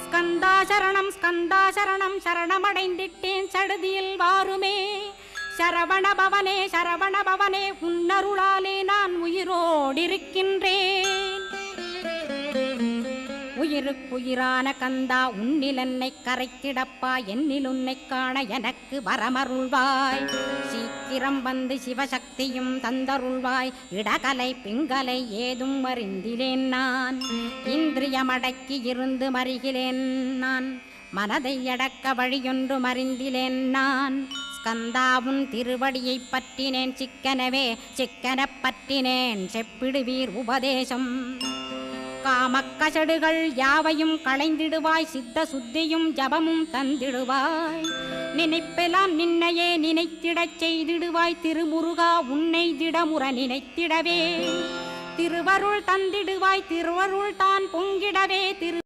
ஸ்கந்தா சரணம் சரணமடைந்திட்டேன் சடுதியில் வாருமே சரவண பவனே உன்னருளாலே நான் உயிரோடிருக்கின்றேன். உயிருக்குயிரான கந்தா உன்னில் என்னை கரைத்திடப்பா என்னில் உன்னை காண எனக்கு வரமருள்வாய். சீக்கிரம் வந்து சிவசக்தியும் தந்தருள்வாய். இடகலை பிங்கலை ஏதும் அறிந்திலேன் நான். இந்திரியமடக்கி இருந்து மறிகிலேன் நான். மனதை அடக்க வழியொன்று மறிந்திலேன் நான். ஸ்கந்தாவும் திருவடியை பற்றினேன் சிக்கனப் பற்றினேன் செப்பிடுவீர் உபதேசம். காமக்கசடுகள் யாவையும் களைந்திடுவாய். சித்த சுத்தியும் ஜபமும் தந்திடுவாய். நினைப்பெல்லாம் நின்னையே நினைத்திடச் செய்திடுவாய். திருமுருகா உன்னை திடமுற நினைத்திடவே திருவருள் தந்திடுவாய். திருவருள் தான் பொங்கிடவே